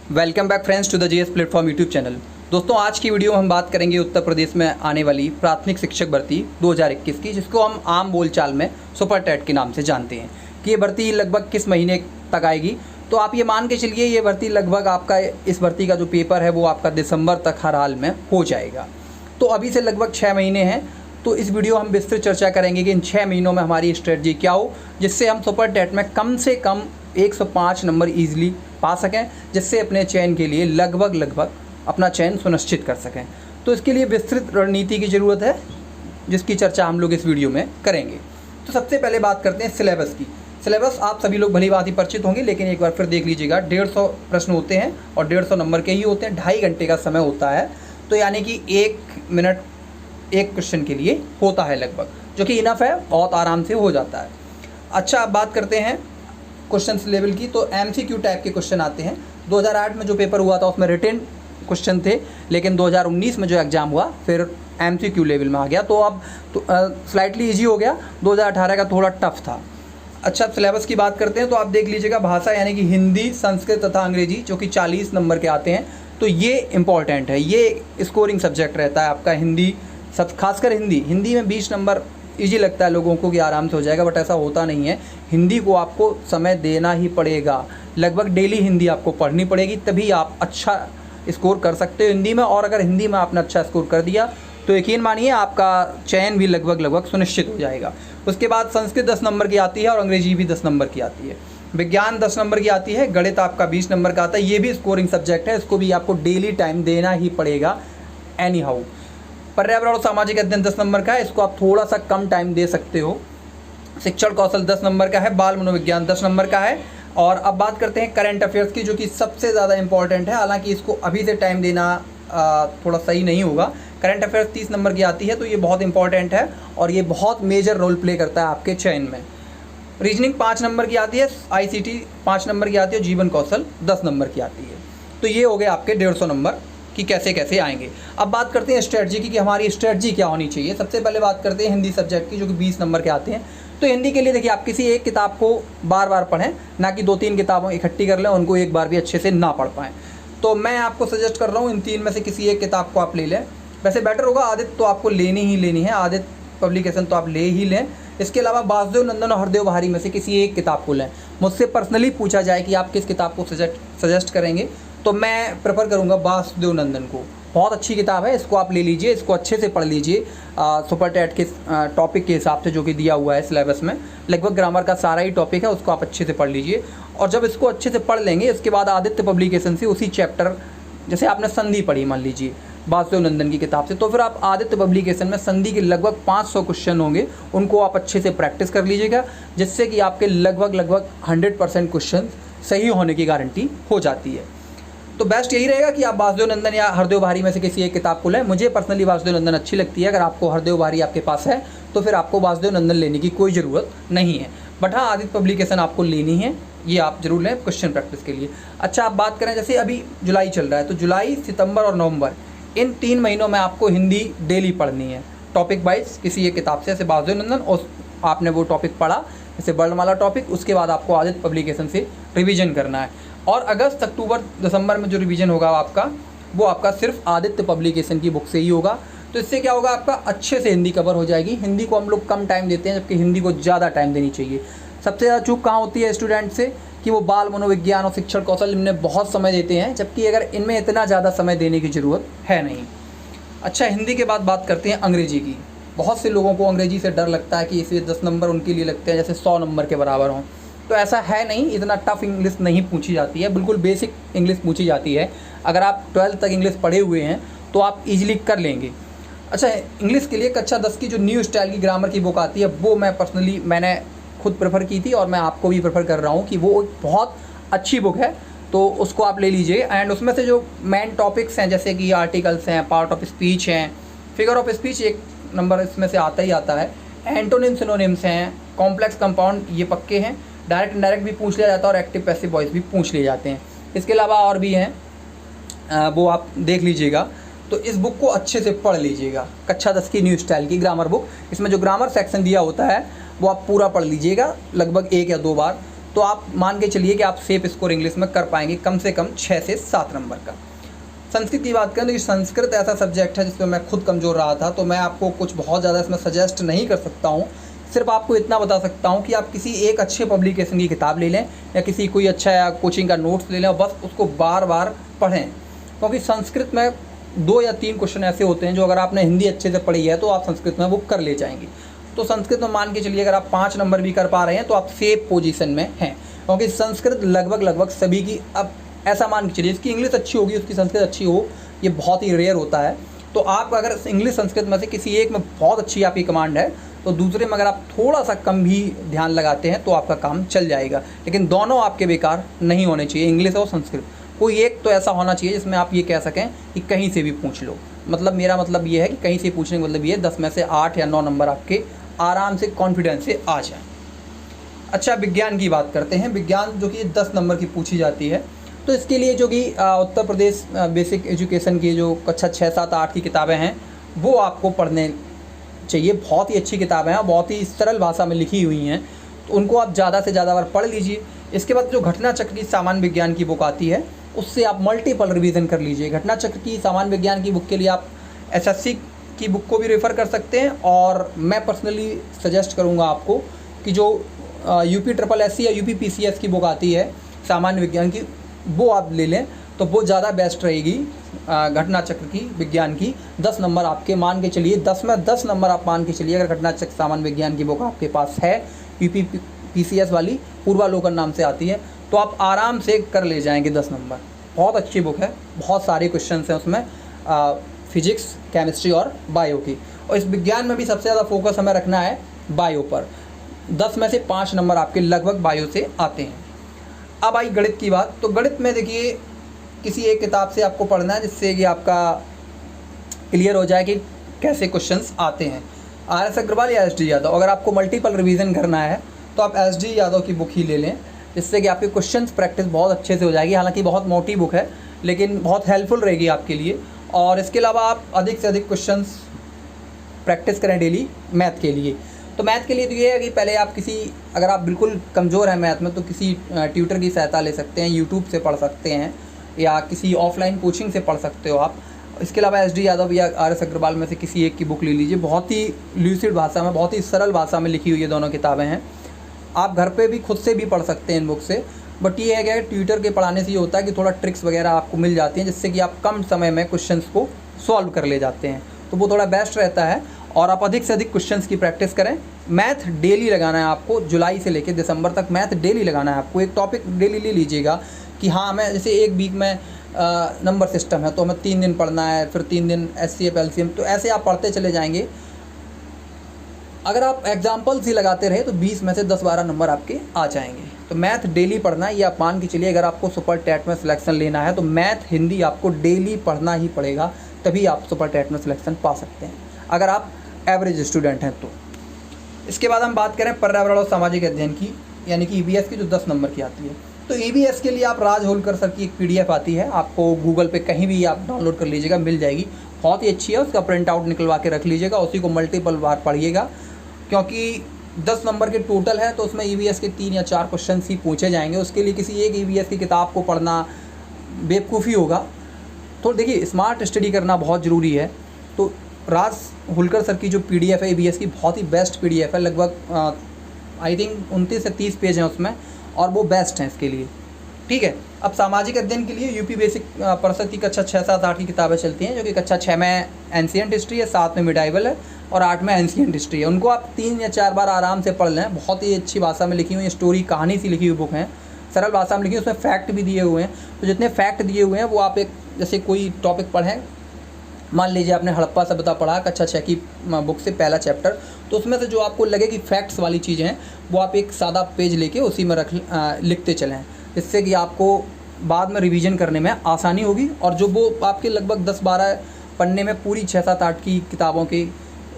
Welcome back friends to the GS platform YouTube channel. दोस्तों, आज की वीडियो में हम बात करेंगे उत्तर प्रदेश में आने वाली प्राथमिक शिक्षक भर्ती 2021 की, जिसको हम आम बोलचाल में सुपर टेट के नाम से जानते हैं कि ये भर्ती लगभग किस महीने तक आएगी। तो आप ये मान के चलिए ये भर्ती लगभग आपका इस भर्ती का जो पेपर है वो आपका दिसंबर तक हर हाल में हो जाएगा। तो अभी से लगभग 6 महीने हैं। तो इस वीडियो हम विस्तृत चर्चा करेंगे कि इन 6 महीनों में हमारी स्ट्रेटजी क्या हो, जिससे हम सुपर टेट में कम से कम 105 नंबर ईजिली पा सकें, जिससे अपने चयन के लिए लगभग अपना चयन सुनिश्चित कर सकें। तो इसके लिए विस्तृत रणनीति की ज़रूरत है, जिसकी चर्चा हम लोग इस वीडियो में करेंगे। तो सबसे पहले बात करते हैं सिलेबस की। सिलेबस आप सभी लोग भली बात ही परिचित होंगे, लेकिन एक बार फिर देख लीजिएगा। 150 प्रश्न होते हैं और 150 नंबर के ही होते हैं। 2.5 घंटे का समय होता है, तो यानी कि 1 मिनट एक क्वेश्चन के लिए होता है लगभग, जो कि इनफ है, बहुत आराम से हो जाता है। अच्छा, अब बात करते हैं क्वेश्चन लेवल की। तो MCQ टाइप के क्वेश्चन आते हैं। 2008 में जो पेपर हुआ था उसमें रिटन क्वेश्चन थे, लेकिन 2019 में जो एग्ज़ाम हुआ फिर MCQ लेवल में आ गया। तो अब स्लाइटली ईजी हो गया। 2018 का थोड़ा टफ था। अच्छा, सिलेबस की बात करते हैं तो आप देख लीजिएगा। भाषा यानी कि हिंदी, संस्कृत तथा अंग्रेजी, जो कि 40 नंबर के आते हैं। तो ये इम्पॉर्टेंट है, ये स्कोरिंग सब्जेक्ट रहता है आपका। हिंदी सब, खासकर हिंदी में 20 नंबर ईजी लगता है लोगों को कि आराम से हो जाएगा, बट ऐसा होता नहीं है। हिंदी को आपको समय देना ही पड़ेगा। लगभग डेली हिंदी आपको पढ़नी पड़ेगी, तभी आप अच्छा स्कोर कर सकते हो हिंदी में। और अगर हिंदी में आपने अच्छा स्कोर कर दिया तो यकीन मानिए आपका चयन भी लगभग सुनिश्चित हो जाएगा। उसके बाद संस्कृत 10 नंबर की आती है और अंग्रेजी भी 10 नंबर की आती है। विज्ञान 10 नंबर की आती है। गणित आपका 20 नंबर का आता है। ये भी स्कोरिंग सब्जेक्ट है, इसको भी आपको डेली टाइम देना ही पड़ेगा एनी हाउ। पर्यावरण और सामाजिक अध्ययन 10 नंबर का है, इसको आप थोड़ा सा कम टाइम दे सकते हो। शिक्षण कौशल 10 नंबर का है। बाल मनोविज्ञान 10 नंबर का है। और अब बात करते हैं करंट अफेयर्स की, जो कि सबसे ज़्यादा इंपॉर्टेंट है। हालांकि इसको अभी से टाइम देना थोड़ा सही नहीं होगा। करंट अफेयर्स 30 नंबर की आती है, तो ये बहुत इंपॉर्टेंट है और ये बहुत मेजर रोल प्ले करता है आपके चयन में। रीजनिंग 5 नंबर की आती है। ICT 5 नंबर की आती है। जीवन कौशल 10 नंबर की आती है। तो ये हो गए आपके 150 नंबर कि कैसे आएंगे। अब बात करते हैं स्ट्रेटजी की कि हमारी स्ट्रेटजी क्या होनी चाहिए। सबसे पहले बात करते हैं हिंदी सब्जेक्ट की, जो कि 20 नंबर के आते हैं। तो हिंदी के लिए देखिए, आप किसी एक किताब को बार पढ़ें, ना कि 2-3 किताबों इकट्ठी कर लें, उनको एक बार भी अच्छे से ना पढ़ पाएँ। तो मैं आपको सजेस्ट कर रहा हूँ इन 3 में से किसी एक किताब को आप ले लें। वैसे बेटर होगा आदित्य तो आपको लेनी है, आदित्य पब्लिकेशन तो आप ले ही लें। इसके अलावा वासुदेव नंदन और हरदेव बहारी में से किसी एक किताब को लें। मुझसे पर्सनली पूछा जाए कि आप किस किताब को सजेस्ट करेंगे, तो मैं प्रेफर करूंगा वासुदेव नंदन को। बहुत अच्छी किताब है, इसको आप ले लीजिए, इसको अच्छे से पढ़ लीजिए। सुपर टेट के टॉपिक के हिसाब से जो कि दिया हुआ है सिलेबस में, लगभग ग्रामर का सारा ही टॉपिक है, उसको आप अच्छे से पढ़ लीजिए। और जब इसको अच्छे से पढ़ लेंगे, इसके बाद आदित्य पब्लिकेशन से उसी चैप्टर, जैसे आपने संधि पढ़ी मान लीजिए वासुदेव नंदन की किताब से, तो फिर आप आदित्य पब्लिकेशन में संधि के लगभग 500 क्वेश्चन होंगे, उनको आप अच्छे से प्रैक्टिस कर लीजिएगा, जिससे कि आपके लगभग 100% क्वेश्चन सही होने की गारंटी हो जाती है। तो बेस्ट यही रहेगा कि आप वासुदेव नंदन या हरदेव बहारी में से किसी एक किताब को लें। मुझे पर्सनली वासुदेव नंदन अच्छी लगती है। अगर आपको हरदेव बहारी आपके पास है तो फिर आपको वासुदेव नंदन लेने की कोई ज़रूरत नहीं है, बट हाँ, आदित्य पब्लिकेशन आपको लेनी है, ये आप जरूर लें क्वेश्चन प्रैक्टिस के लिए। अच्छा, आप बात करें जैसे अभी जुलाई चल रहा है, तो जुलाई, सितंबर और नवंबर, इन 3 महीनों में आपको हिंदी डेली पढ़नी है, टॉपिक वाइज किसी एक किताब से। जैसे वासुदेव नंदन और आपने वो टॉपिक पढ़ा, जैसे वर्णमाला टॉपिक, उसके बाद आपको आदित्य पब्लिकेशन से रिवीजन करना है। और अगस्त, अक्टूबर, दिसंबर में जो रिवीजन होगा आपका, वो आपका सिर्फ आदित्य पब्लिकेशन की बुक से ही होगा। तो इससे क्या होगा, आपका अच्छे से हिंदी कवर हो जाएगी। हिंदी को हम लोग कम टाइम देते हैं, जबकि हिंदी को ज़्यादा टाइम देनी चाहिए। सबसे ज़्यादा चूक कहाँ होती है स्टूडेंट से, कि वो बाल मनोविज्ञान और शिक्षण कौशल इनमें बहुत समय देते हैं, जबकि अगर इनमें इतना ज़्यादा समय देने की ज़रूरत है नहीं। अच्छा, हिंदी के बाद बात करते हैं अंग्रेजी की। बहुत से लोगों को अंग्रेजी से डर लगता है कि इसे 10 नंबर उनके लिए लगते हैं जैसे 100 नंबर के बराबर हों। तो ऐसा है नहीं, इतना टफ इंग्लिश नहीं पूछी जाती है, बिल्कुल बेसिक इंग्लिश पूछी जाती है। अगर आप 12th तक इंग्लिश पढ़े हुए हैं तो आप इजीली कर लेंगे। अच्छा, इंग्लिश के लिए कक्षा 10 की जो न्यू स्टाइल की ग्रामर की बुक आती है, वो मैंने खुद प्रेफर की थी और मैं आपको भी प्रेफर कर रहा हूँ कि वो बहुत अच्छी बुक है, तो उसको आप ले लीजिए। एंड उसमें से जो मेन टॉपिक्स हैं, जैसे कि आर्टिकल्स हैं, पार्ट ऑफ स्पीच हैं, फिगर ऑफ स्पीच 1 नंबर इसमें से आता ही आता है, एंटोनिम सिनोनिम्स हैं, कॉम्प्लेक्स कंपाउंड, ये पक्के हैं। डायरेक्ट इनडायरेक्ट भी पूछ लिया जाता है और एक्टिव पैसिव वॉइस भी पूछ लिए जाते हैं। इसके अलावा और भी हैं, वो आप देख लीजिएगा। तो इस बुक को अच्छे से पढ़ लीजिएगा, कक्षा 10 की न्यू स्टाइल की ग्रामर बुक। इसमें जो ग्रामर सेक्शन दिया होता है वो आप पूरा पढ़ लीजिएगा, लगभग 1 या 2 बार। तो आप मान के चलिए कि आप सेफ स्कोर इंग्लिश में कर पाएंगे कम से कम 6 से 7 नंबर का। संस्कृत की बात करें तो संस्कृत ऐसा सब्जेक्ट है जिसमें मैं खुद कमज़ोर रहा था, तो मैं आपको कुछ बहुत ज़्यादा इसमें सजेस्ट नहीं कर सकता हूँ। सिर्फ आपको इतना बता सकता हूँ कि आप किसी एक अच्छे पब्लिकेशन की किताब ले लें या किसी कोई अच्छा कोचिंग का नोट्स ले लें और बस उसको बार बार पढ़ें, क्योंकि संस्कृत में 2 या 3 क्वेश्चन ऐसे होते हैं जो अगर आपने हिंदी अच्छे से पढ़ी है तो आप संस्कृत में वो कर ले जाएंगे। तो संस्कृत में मान के चलिए अगर आप 5 नंबर भी कर पा रहे हैं तो आप सेफ पोजीशन में हैं, क्योंकि संस्कृत लगभग सभी की, अब ऐसा मान के चलिए इसकी इंग्लिश अच्छी होगी उसकी संस्कृत अच्छी हो, ये बहुत ही रेयर होता है। तो आप अगर इंग्लिश संस्कृत में से किसी एक में बहुत अच्छी आपकी कमांड है तो दूसरे में अगर आप थोड़ा सा कम भी ध्यान लगाते हैं तो आपका काम चल जाएगा, लेकिन दोनों आपके बेकार नहीं होने चाहिए, इंग्लिश और संस्कृत। कोई एक तो ऐसा होना चाहिए जिसमें आप ये कह सकें कि कहीं से भी पूछ लो। मतलब मेरा मतलब ये है कि कहीं से पूछने का मतलब ये 10 में से 8 या 9 नंबर आपके आराम से कॉन्फिडेंस से आ जाए। अच्छा, विज्ञान की बात करते हैं। विज्ञान जो कि 10 नंबर की पूछी जाती है, तो इसके लिए जो कि उत्तर प्रदेश बेसिक एजुकेशन की जो कक्षा 6, 7, 8 की किताबें हैं वो आपको पढ़ने चाहिए। बहुत ही अच्छी किताबें हैं, बहुत ही सरल भाषा में लिखी हुई हैं, तो उनको आप ज़्यादा से ज़्यादा बार पढ़ लीजिए। इसके बाद जो घटना चक्र की सामान्य विज्ञान की बुक आती है उससे आप मल्टीपल रिवीजन कर लीजिए। घटना चक्र की सामान्य विज्ञान की बुक के लिए आप एसएससी की बुक को भी रेफ़र कर सकते हैं, और मैं पर्सनली सजेस्ट करूँगा आपको कि जो UPSSC या UPPCS की बुक आती है सामान्य विज्ञान की, वो आप ले लें तो वो ज़्यादा बेस्ट रहेगी। घटना चक्र की विज्ञान की 10 नंबर आपके मान के चलिए, 10 में 10 नंबर आप मान के चलिए अगर घटना चक्र सामान्य विज्ञान की बुक आपके पास है, UPPCS वाली पूर्वालोकन नाम से आती है, तो आप आराम से कर ले जाएंगे 10 नंबर। बहुत अच्छी बुक है, बहुत सारे क्वेश्चन हैं उसमें फिजिक्स, केमिस्ट्री और बायो की। और इस विज्ञान में भी सबसे ज़्यादा फोकस हमें रखना है बायो पर। 10 में से 5 नंबर आपके लगभग बायो से आते हैं। अब आई गणित की बात, तो गणित में देखिए किसी एक किताब से आपको पढ़ना है जिससे कि आपका क्लियर हो जाए कि कैसे क्वेश्चंस आते हैं। RS अग्रवाल या SD यादव, अगर आपको मल्टीपल रिवीजन करना है तो आप SD यादव की बुक ही ले लें, जिससे कि आपके क्वेश्चंस प्रैक्टिस बहुत अच्छे से हो जाएगी। हालांकि बहुत मोटी बुक है लेकिन बहुत हेल्पफुल रहेगी आपके लिए। और इसके अलावा आप अधिक से अधिक क्वेश्चंस प्रैक्टिस करें डेली मैथ के लिए। तो मैथ के लिए तो ये है कि पहले आप अगर आप बिल्कुल कमज़ोर हैं मैथ में तो किसी ट्यूटर की सहायता ले सकते हैं, यूट्यूब से पढ़ सकते हैं या किसी ऑफलाइन कोचिंग से पढ़ सकते हो आप। इसके अलावा SD यादव या RS अग्रवाल में से किसी एक की बुक ले लीजिए। बहुत ही ल्यूसिड भाषा में, बहुत ही सरल भाषा में लिखी हुई ये दोनों किताबें हैं। आप घर पे भी खुद से भी पढ़ सकते हैं इन बुक से, बट ये है कि ट्यूटर के पढ़ाने से ये होता है कि थोड़ा ट्रिक्स वगैरह आपको मिल जाती हैं जिससे कि आप कम समय में क्वेश्चंस को सॉल्व कर ले जाते हैं, तो वो थोड़ा बेस्ट रहता है। और आप अधिक से अधिक क्वेश्चंस की प्रैक्टिस करें। मैथ डेली लगाना है आपको, जुलाई से लेकर दिसंबर तक मैथ डेली लगाना है आपको। एक टॉपिक डेली ले लीजिएगा कि हाँ मैं जैसे एक वीक में नंबर सिस्टम है तो हमें 3 दिन पढ़ना है, फिर 3 दिन SCF LCM, तो ऐसे आप पढ़ते चले जाएंगे। अगर आप एग्जाम्पल्स ही लगाते रहे तो 20 में से 10-12 नंबर आपके आ जाएंगे। तो मैथ डेली पढ़ना है, ये आप मान के चलिए। अगर आपको सुपर टेट में सिलेक्शन लेना है तो मैथ हिंदी आपको डेली पढ़ना ही पड़ेगा, तभी आप सुपर टेट में सिलेक्शन पा सकते हैं अगर आप एवरेज स्टूडेंट हैं तो। इसके बाद हम बात करें पर्यावरण और सामाजिक अध्ययन की, यानी कि EVS की जो 10 नंबर की आती है। तो EVS के लिए आप राज होलकर सर की एक PDF आती है, आपको गूगल पे कहीं भी आप डाउनलोड कर लीजिएगा, मिल जाएगी। बहुत ही अच्छी है, उसका प्रिंट आउट निकलवा के रख लीजिएगा, उसी को मल्टीपल बार पढ़िएगा, क्योंकि 10 नंबर के टोटल है तो उसमें EVS के 3 या 4 क्वेश्चन ही पूछे जाएंगे। उसके लिए किसी एक EVS की किताब को पढ़ना बेवकूफ़ी होगा। तो देखिए स्मार्ट स्टडी करना बहुत ज़रूरी है। तो राज होलकर सर की जो PDF है EVS की, बहुत ही बेस्ट PDF है। लगभग आई थिंक 29 से 30 पेज हैं उसमें, और वो बेस्ट हैं इसके लिए। ठीक है, अब सामाजिक अध्ययन के लिए UP बेसिक परिषद की कक्षा 6, 7, 8 की किताबें चलती हैं, जो कि कक्षा 6 में एंशिएंट हिस्ट्री है, 7 में मिडाइवल है और 8 में एंशिएंट हिस्ट्री है। उनको आप 3 या 4 बार आराम से पढ़ लें। बहुत ही अच्छी भाषा में लिखी हुई स्टोरी, कहानी सी लिखी हुई बुक हैं, सरल भाषा में लिखी, उसमें फैक्ट भी दिए हुए हैं। तो जितने फैक्ट दिए हुए हैं वो आप एक जैसे कोई टॉपिक पढ़ें, मान लीजिए आपने हड़प्पा सभ्यता पढ़ा कक्षा 6 की बुक से पहला चैप्टर, तो उसमें से जो आपको लगे कि फैक्ट्स वाली चीज़ें हैं वो आप एक सादा पेज लेके उसी में लिखते चलें, जिससे कि आपको बाद में रिवीजन करने में आसानी होगी। और जो वो आपके लगभग 10-12 पन्ने में पूरी 6-7-8 की किताबों की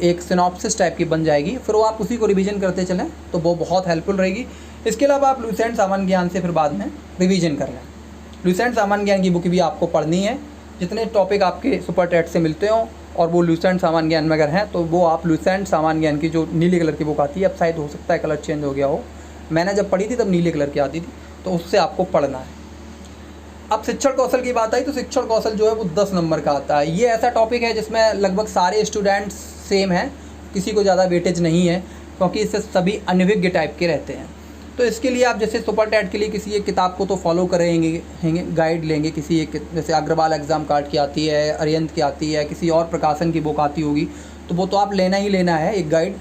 एक सिनॉप्सिस टाइप की बन जाएगी, फिर वो आप उसी को रिवीजन करते चलें तो वो बहुत हेल्पफुल रहेगी। इसके अलावा आप लुसेंट सामान्य ज्ञान से फिर बाद में रिवीजन कर लें। लुसेंट सामान्य ज्ञान की बुक भी आपको पढ़नी है। जितने टॉपिक आपके सुपर टेट से मिलते हो और वो लुसेंट सामान्य ज्ञान में अगर हैं तो वो आप लुसेंट सामान्य ज्ञान की जो नीले कलर की बुक आती है, अब शायद हो सकता है कलर चेंज हो गया हो, मैंने जब पढ़ी थी तब नीले कलर की आती थी, तो उससे आपको पढ़ना है। अब शिक्षण कौशल की बात आई तो शिक्षण कौशल जो है वो 10 नंबर का आता है। ये ऐसा टॉपिक है जिसमें लगभग सारे स्टूडेंट्स सेम हैं, किसी को ज़्यादा वेटेज नहीं है, क्योंकि इससे सभी अनभिज्ञ टाइप के रहते हैं। तो इसके लिए आप जैसे सुपर टेट के लिए किसी एक किताब को तो फॉलो करेंगे, गाइड लेंगे किसी एक, जैसे अग्रवाल एग्ज़ाम कार्ड की आती है, अरिहंत की आती है, किसी और प्रकाशन की बुक आती होगी, तो वो तो आप लेना ही लेना है एक गाइड।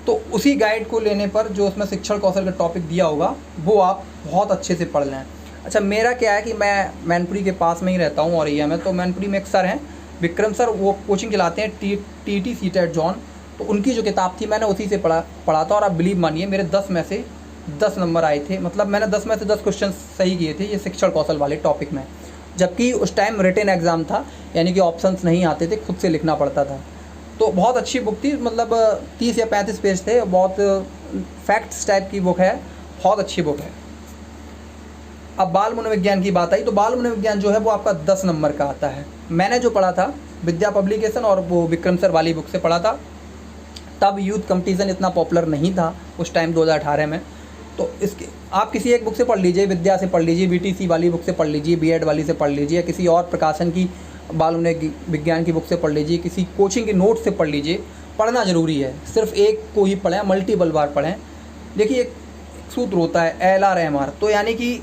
तो उसी गाइड को लेने पर जो उसमें शिक्षण कौशल का टॉपिक दिया होगा वो आप बहुत अच्छे से पढ़ लें। अच्छा, मेरा क्या है कि मैं मैनपुरी के पास में ही रहता हूँ और में, तो मैनपुरी में एक सर हैं विक्रम सर, वो कोचिंग चलाते हैं TT सीटेट जॉन, तो उनकी जो किताब थी मैंने उसी से पढ़ा था, और आप बिलीव मानिए मेरे 10 में से 10 नंबर आए थे। मतलब मैंने 10 में से 10 क्वेश्चन सही किए थे ये शिक्षण कौशल वाले टॉपिक में, जबकि उस टाइम रिटन एग्ज़ाम था, यानी कि ऑप्शंस नहीं आते थे, खुद से लिखना पड़ता था। तो बहुत अच्छी बुक थी, मतलब 30 या 35 पेज थे, बहुत फैक्ट्स टाइप की बुक है, बहुत अच्छी बुक है। अब बाल मनोविज्ञान की बात आई तो बाल मनोविज्ञान जो है वो आपका 10 नंबर का आता है। मैंने जो पढ़ा था विद्या पब्लिकेशन और वो विक्रम सर वाली बुक से पढ़ा था। तब यूथ कंपटीशन इतना पॉपुलर नहीं था उस टाइम 2018 में, तो इसके आप किसी एक बुक से पढ़ लीजिए, विद्या से पढ़ लीजिए, BTC वाली बुक से पढ़ लीजिए, B.Ed वाली से पढ़ लीजिए, या किसी और प्रकाशन की बाल मनोविज्ञान की बुक से पढ़ लीजिए, किसी कोचिंग के नोट से पढ़ लीजिए। पढ़ना ज़रूरी है, सिर्फ एक को ही पढ़ें, मल्टीपल बार पढ़ें। देखिए एक सूत्र होता है LR MR, तो यानी कि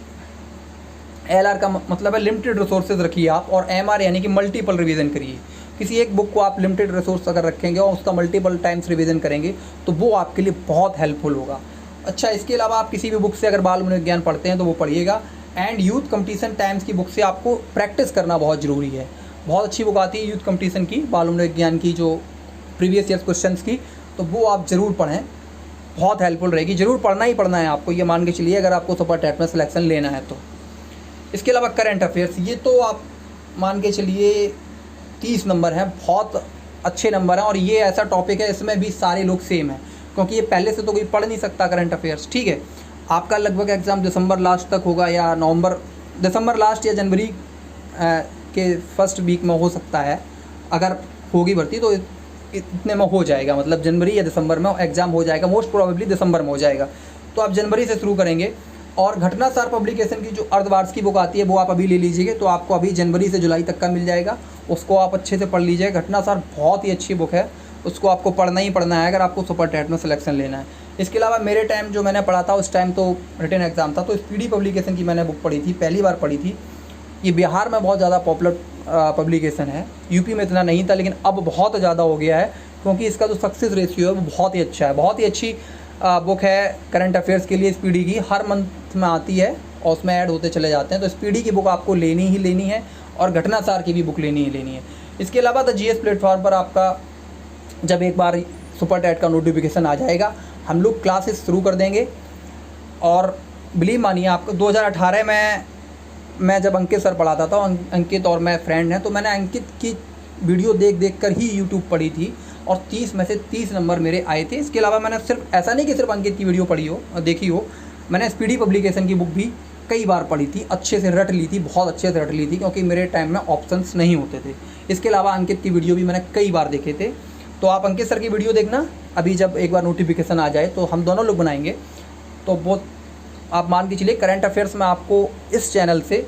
LR का मतलब है लिमिटेड रिसोर्सेज रखिए आप, और MR यानी कि मल्टीपल रिवीजन करिए। किसी एक बुक को आप लिमिटेड रिसोर्स अगर रखेंगे और उसका मल्टीपल टाइम्स रिवीजन करेंगे तो वो आपके लिए बहुत हेल्पफुल होगा। अच्छा, इसके अलावा आप किसी भी बुक से अगर बाल मनोविज्ञान पढ़ते हैं तो वो पढ़िएगा, एंड यूथ कंपटीशन टाइम्स की बुक से आपको प्रैक्टिस करना बहुत ज़रूरी है। बहुत अच्छी बुक आती है यूथ कंपटीशन की, बाल मनोविज्ञान की, जो प्रीवियस ईयर क्वेश्चंस की, तो वो आप ज़रूर पढ़ें, बहुत हेल्पफुल रहेगी। ज़रूर पढ़ना ही पढ़ना है आपको, ये मान के चलिए, अगर आपको सुपर टेट में सिलेक्शन लेना है तो। इसके अलावा करंट अफेयर्स, ये तो आप मान के चलिए 30 नंबर हैं, बहुत अच्छे नंबर हैं, और ये ऐसा टॉपिक है इसमें भी सारे लोग सेम हैं, क्योंकि ये पहले से तो कोई पढ़ नहीं सकता करंट अफेयर्स। ठीक है, आपका लगभग एग्ज़ाम दिसंबर लास्ट तक होगा, या दिसंबर लास्ट या जनवरी के फर्स्ट वीक में हो सकता है, अगर होगी भर्ती तो इतने में हो जाएगा, मतलब जनवरी या दिसंबर में एग्ज़ाम हो जाएगा, मोस्ट प्रोबेबली दिसंबर में हो जाएगा। तो आप जनवरी से शुरू करेंगे। और घटनासार पब्लिकेशन की जो अर्धवार्ष की बुक आती है वो आप अभी ले लीजिए, तो आपको अभी जनवरी से जुलाई तक का मिल जाएगा, उसको आप अच्छे से पढ़ लीजिए। घटनासार बहुत ही अच्छी बुक है, उसको आपको पढ़ना ही पढ़ना है अगर आपको सुपर टेट में सिलेक्शन लेना है। इसके अलावा मेरे टाइम जो मैंने पढ़ा था उस टाइम तो रिटन एग्ज़ाम था, तो स्पीडी पब्लिकेशन की मैंने बुक पढ़ी थी, पहली बार पढ़ी थी। ये बिहार में बहुत ज़्यादा पॉपुलर पब्लिकेशन है, यूपी में इतना नहीं था, लेकिन अब बहुत ज़्यादा हो गया है, क्योंकि इसका जो सक्सेस रेशियो है वो बहुत ही अच्छा है। बहुत ही अच्छी बुक है करंट अफेयर्स के लिए स्पीडी की, हर मंथ में आती है और उसमें ऐड होते चले जाते हैं। तो स्पीडी की बुक आपको लेनी ही लेनी है, और घटनासार की भी बुक लेनी ही लेनी है। इसके अलावा द GS प्लेटफॉर्म पर आपका जब एक बार सुपर टेट का नोटिफिकेशन आ जाएगा, हम लोग क्लासेस शुरू कर देंगे। और बिलीव मानिए आपको 2018 में मैं जब अंकित सर पढ़ाता था, अंकित और मैं फ्रेंड हैं, तो मैंने अंकित की वीडियो देख कर ही यूट्यूब पढ़ी थी, और 30 में से 30 नंबर मेरे आए थे। इसके अलावा मैंने सिर्फ ऐसा नहीं कि सिर्फ अंकित की वीडियो पढ़ी हो देखी हो, मैंने स्पीडी पब्लिकेशन की बुक भी कई बार पढ़ी थी, अच्छे से रट ली थी, बहुत अच्छे से रट ली थी, क्योंकि मेरे टाइम में ऑप्शंस नहीं होते थे। इसके अलावा अंकित की वीडियो भी मैंने कई बार देखे थे, तो आप अंकित सर की वीडियो देखना, अभी जब एक बार नोटिफिकेशन आ जाए तो हम दोनों लोग बनाएंगे। तो वो आप मान के चलिए करंट अफेयर्स में आपको इस चैनल से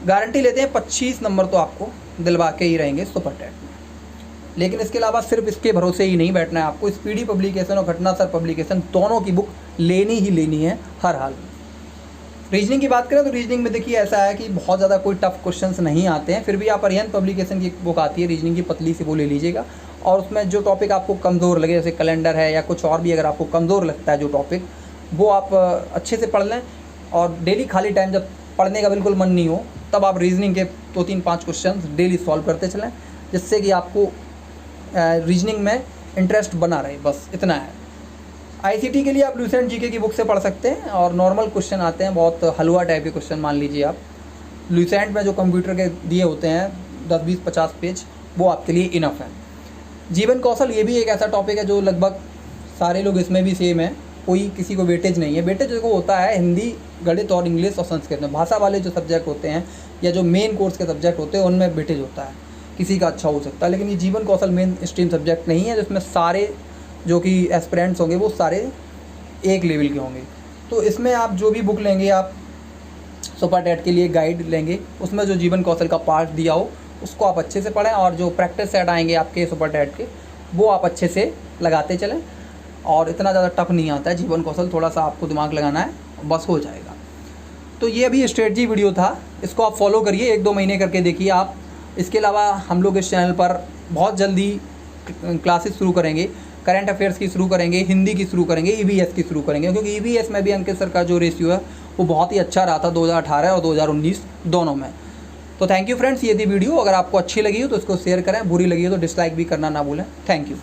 गारंटी लेते हैं 25 नंबर तो आपको दिलवा के ही रहेंगे सुपर टेट में। लेकिन इसके अलावा सिर्फ इसके भरोसे ही नहीं बैठना है आपको, स्पीडी पब्लिकेशन और घटनासार पब्लिकेशन दोनों की बुक लेनी ही लेनी है हर हाल में। रीजनिंग की बात करें तो रीजनिंग में देखिए ऐसा है कि बहुत ज़्यादा कोई टफ क्वेश्चंस नहीं आते हैं, फिर भी आप अरिहंत पब्लिकेशन की बुक आती है रीजनिंग की, पतली सी वो ले लीजिएगा। और उसमें जो टॉपिक आपको कमज़ोर लगे, जैसे कैलेंडर है या कुछ और भी अगर आपको कमज़ोर लगता है जो टॉपिक, वो आप अच्छे से पढ़ लें। और डेली खाली टाइम जब पढ़ने का बिल्कुल मन नहीं हो, तब आप रीजनिंग के 2-3-5 क्वेश्चन डेली सॉल्व करते चलें, जिससे कि आपको रीजनिंग में इंटरेस्ट बना रहे, बस इतना है। ICT के लिए आप लुसेंट GK की बुक से पढ़ सकते हैं, और नॉर्मल क्वेश्चन आते हैं, बहुत हलवा टाइप के क्वेश्चन मान लीजिए आप। लुसेंट में जो कंप्यूटर के दिए होते हैं 10-20-50 पेज, वो आपके लिए इनफ है। जीवन कौशल, ये भी एक ऐसा टॉपिक है जो लगभग सारे लोग इसमें भी सेम है, कोई किसी को वेटेज नहीं है। वेटेज जो होता है हिंदी, गणित और इंग्लिश और संस्कृत में, भाषा वाले जो सब्जेक्ट होते हैं या जो मेन कोर्स के सब्जेक्ट होते हैं उनमें वेटेज होता है, किसी का अच्छा हो सकता है। लेकिन ये जीवन कौशल मेन स्ट्रीम सब्जेक्ट नहीं है, जिसमें सारे जो कि एस्पिरेंट्स होंगे वो सारे एक लेवल के होंगे। तो इसमें आप जो भी बुक लेंगे, आप सुपर टेट के लिए गाइड लेंगे, उसमें जो जीवन कौशल का पार्ट दिया हो उसको आप अच्छे से पढ़ें, और जो प्रैक्टिस सेट आएंगे आपके सुपर टेट के वो आप अच्छे से लगाते चलें। और इतना ज़्यादा टफ नहीं आता है जीवन कौशल, थोड़ा सा आपको दिमाग लगाना है, बस हो जाएगा। तो ये अभी स्ट्रेटजी वीडियो था, इसको आप फॉलो करिए, 1-2 महीने करके देखिए आप। इसके अलावा हम लोग इस चैनल पर बहुत जल्दी क्लासेस शुरू करेंगे, करंट अफेयर्स की शुरू करेंगे, हिंदी की शुरू करेंगे, ईवीएस की शुरू करेंगे, क्योंकि ईवीएस में भी अंकित सर का जो रेशियो है वो बहुत ही अच्छा रहा था 2018 और 2019 दोनों में। तो थैंक यू फ्रेंड्स, ये थी वीडियो। अगर आपको अच्छी लगी हो तो इसको शेयर करें, बुरी लगी हो तो डिसलाइक भी करना ना भूलें। Thank you.